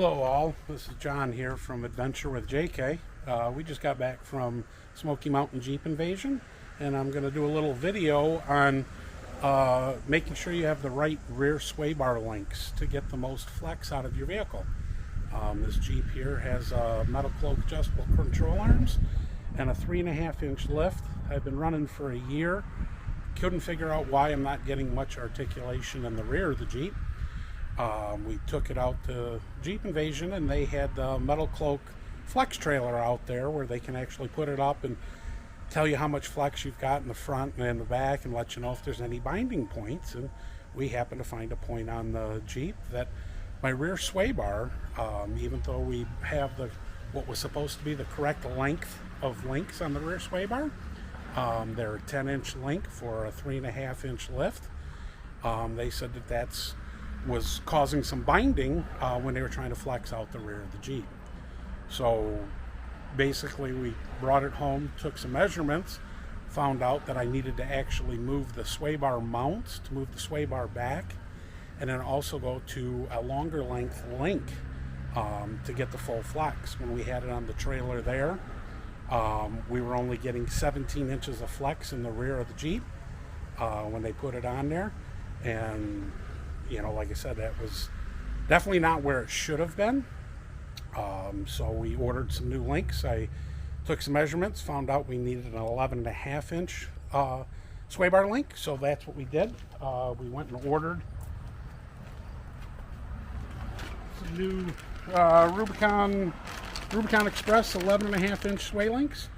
Hello all, this is John here from Adventure with JK. We just got back from Smoky Mountain Jeep Invasion, and I'm going to do a little video on making sure you have the right rear sway bar links to get the most flex out of your vehicle. This Jeep here has metal cloak adjustable control arms and a 3.5-inch lift. I've been running for a year. Couldn't figure out why I'm not getting much articulation in the rear of the Jeep. We took it out to Jeep Invasion, and they had the metal cloak flex trailer out there where they can actually put it up and tell you how much flex you've got in the front and in the back and let you know if there's any binding points. And we happened to find a point on the Jeep that my rear sway bar, even though we have what was supposed to be the correct length of links on the rear sway bar, they're a 10-inch link for a 3.5-inch lift. They said that was causing some binding when they were trying to flex out the rear of the Jeep. So basically we brought it home, took some measurements, found out that I needed to actually move the sway bar mounts to move the sway bar back, and then also go to a longer length link to get the full flex. When we had it on the trailer there, we were only getting 17 inches of flex in the rear of the Jeep when they put it on there. And you know, like I said, that was definitely not where it should have been. So we ordered some new links. I took some measurements, found out we needed an 11.5-inch sway bar link. So that's what we did. We went and ordered some new Rubicon Express 11.5-inch sway links.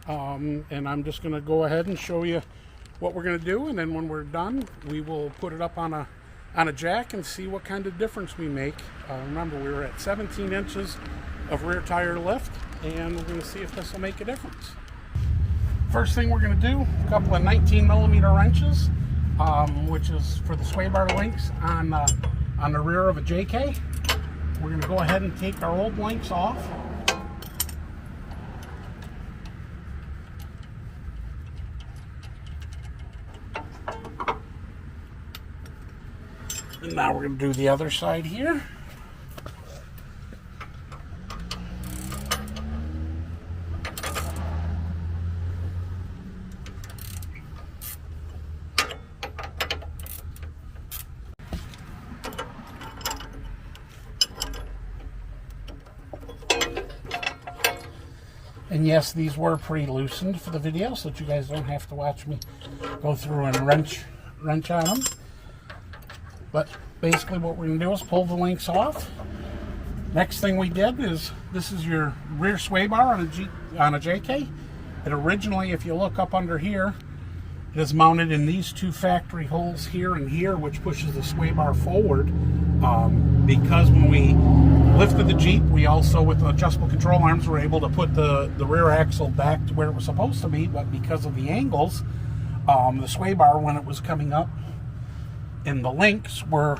And I'm just going to go ahead and show you what we're going to do. And then when we're done, we will put it up on a jack and see what kind of difference we make. Remember, we were at 17 inches of rear tire lift, and we're going to see if this will make a difference. First thing we're going to do, a couple of 19mm wrenches, which is for the sway bar links on the rear of a JK. We're going to go ahead and take our old links off. And now we're going to do the other side here. And yes, these were pre-loosened for the video, so that you guys don't have to watch me go through and wrench on them. But basically what we're going to do is pull the links off. Next thing we did is, this is your rear sway bar on a JK. It originally, if you look up under here, it is mounted in these two factory holes here and here, which pushes the sway bar forward. Because when we lifted the Jeep, we also, with the adjustable control arms, were able to put the rear axle back to where it was supposed to be. But because of the angles, the sway bar, when it was coming up, and the links were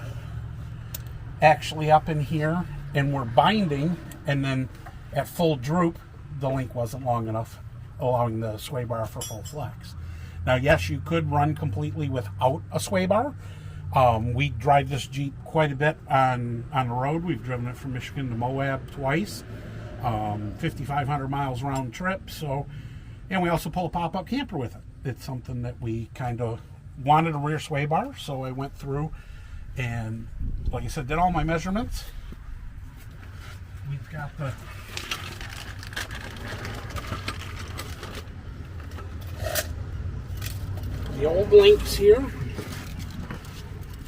actually up in here and were binding, and then at full droop the link wasn't long enough, allowing the sway bar for full flex. Now yes, you could run completely without a sway bar. We drive this Jeep quite a bit on the road. We've driven it from Michigan to Moab twice, 5,500 miles round trip. So, and we also pull a pop-up camper with it. It's something that we kind of wanted, a rear sway bar, so I went through and, like I said, did all my measurements. We've got the old links here.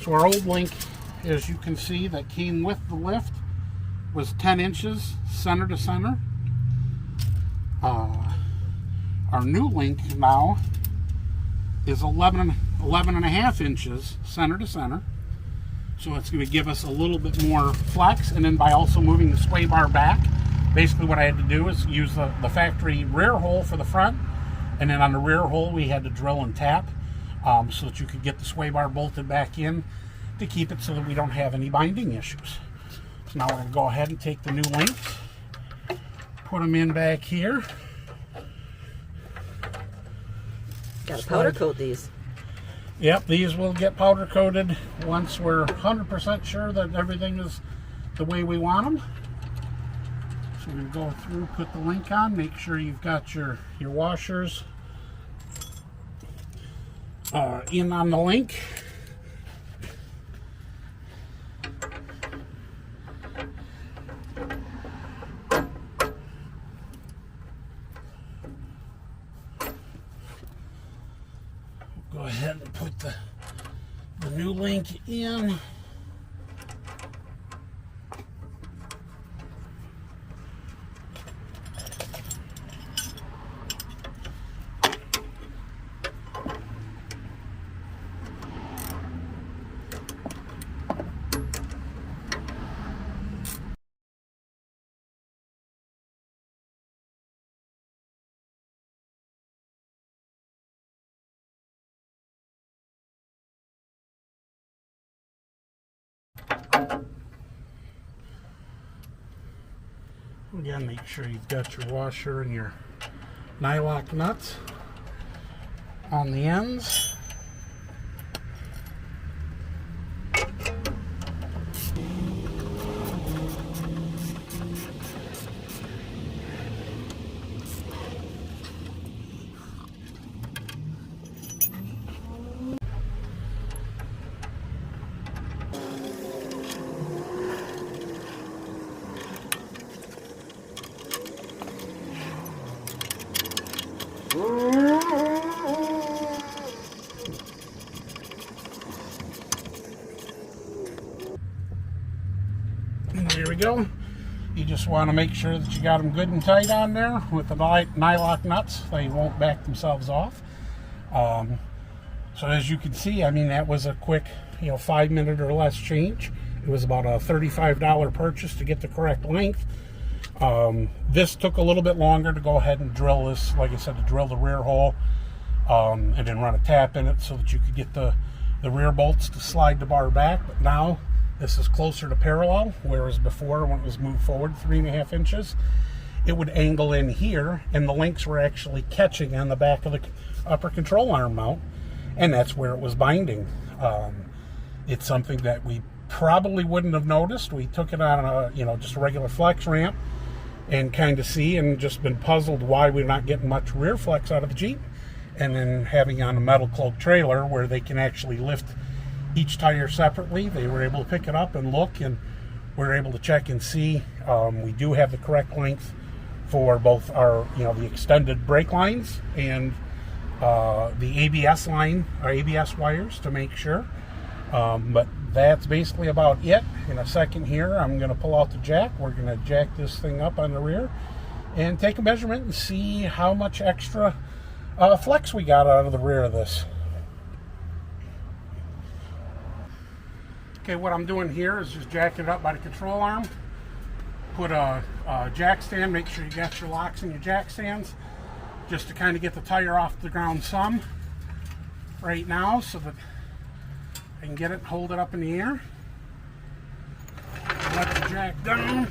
So our old link, as you can see, that came with the lift was 10 inches center to center. Our new link now is 11.5 inches center to center. So it's going to give us a little bit more flex. And then by also moving the sway bar back, basically what I had to do is use the factory rear hole for the front, and then on the rear hole we had to drill and tap so that you could get the sway bar bolted back in to keep it so that we don't have any binding issues. So now we're going to go ahead and take the new links, put them in back here. Got to powder coat these. Yep, these will get powder coated once we're 100% sure that everything is the way we want them. So we're going to go through, put the link on, make sure you've got your washers in on the link. Go ahead and put the new link in. Again, make sure you've got your washer and your nylock nuts on the ends. And there we go. You just want to make sure that you got them good and tight on there with the nylock nuts. They won't back themselves off. So as you can see, I mean, that was a quick, 5-minute or less change. It was about a $35 purchase to get the correct length. This took a little bit longer to go ahead and drill this, like I said, to drill the rear hole, and then run a tap in it so that you could get the rear bolts to slide the bar back. But now this is closer to parallel, whereas before, when it was moved forward 3.5 inches, it would angle in here, and the links were actually catching on the back of the upper control arm mount, and that's where it was binding. It's something that we probably wouldn't have noticed. We took it on a, just a regular flex ramp and kind of and just been puzzled why we're not getting much rear flex out of the Jeep. And then having on a metal cloak trailer where they can actually lift each tire separately, they were able to pick it up and look, and we're able to check and see. We do have the correct length for both our, the extended brake lines and the ABS line, our ABS wires, to make sure. But that's basically about it. In a second here, I'm going to pull out the jack. We're going to jack this thing up on the rear and take a measurement and see how much extra flex we got out of the rear of this. Okay, what I'm doing here is just jacking it up by the control arm. Put a jack stand, make sure you got your locks in your jack stands, just to kind of get the tire off the ground some right now so that I can get it, hold it up in the air, let the jack down.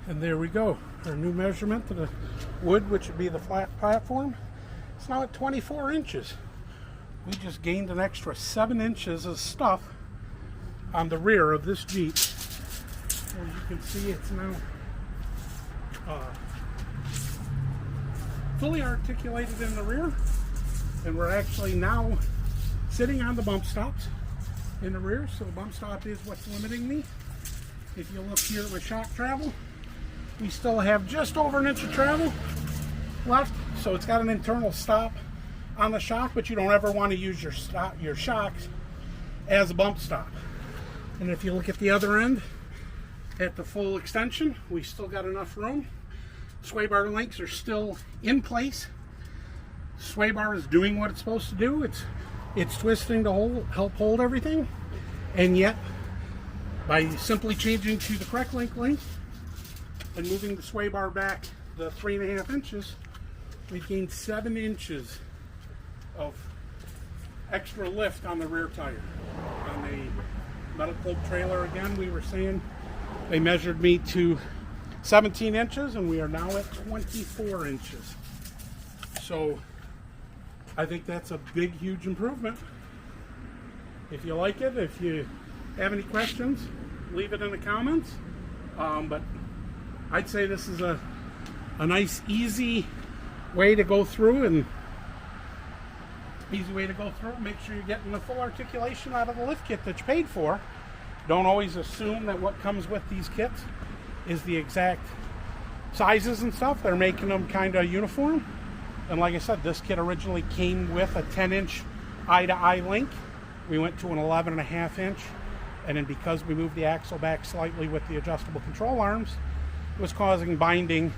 And there we go, our new measurement of the wood, which would be the flat platform. It's now at 24 inches. We just gained an extra 7 inches of stuff on the rear of this Jeep. As you can see, it's now fully articulated in the rear, and we're actually now sitting on the bump stops in the rear. So the bump stop is what's limiting me. If you look here with shock travel, we still have just over an inch of travel left, so it's got an internal stop on the shock, but you don't ever want to use your shocks as a bump stop. And if you look at the other end, at the full extension, we still got enough room. Sway bar links are still in place. Sway bar is doing what it's supposed to do. It's twisting to help hold everything. And yet, by simply changing to the correct link and moving the sway bar back the 3.5 inches, we gained 7 inches of extra lift on the rear tire. On the Metal Club trailer, again, we were saying they measured me to 17 inches, and we are now at 24 inches. So I think that's a big, huge improvement. If you like it, if you have any questions, leave it in the comments. But I'd say this is a nice, easy way to go through, and make sure you're getting the full articulation out of the lift kit that you paid for. Don't always assume that what comes with these kits is the exact sizes and stuff. They're making them kind of uniform. And like I said, this kit originally came with a 10-inch eye-to-eye link. We went to an 11.5 inch, and then because we moved the axle back slightly with the adjustable control arms, it was causing binding.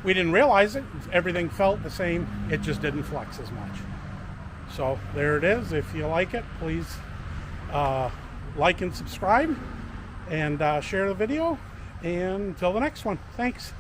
We didn't realize it. Everything felt the same. It just didn't flex as much. So there it is. If you like it, please like and subscribe, and share the video. And until the next one, thanks.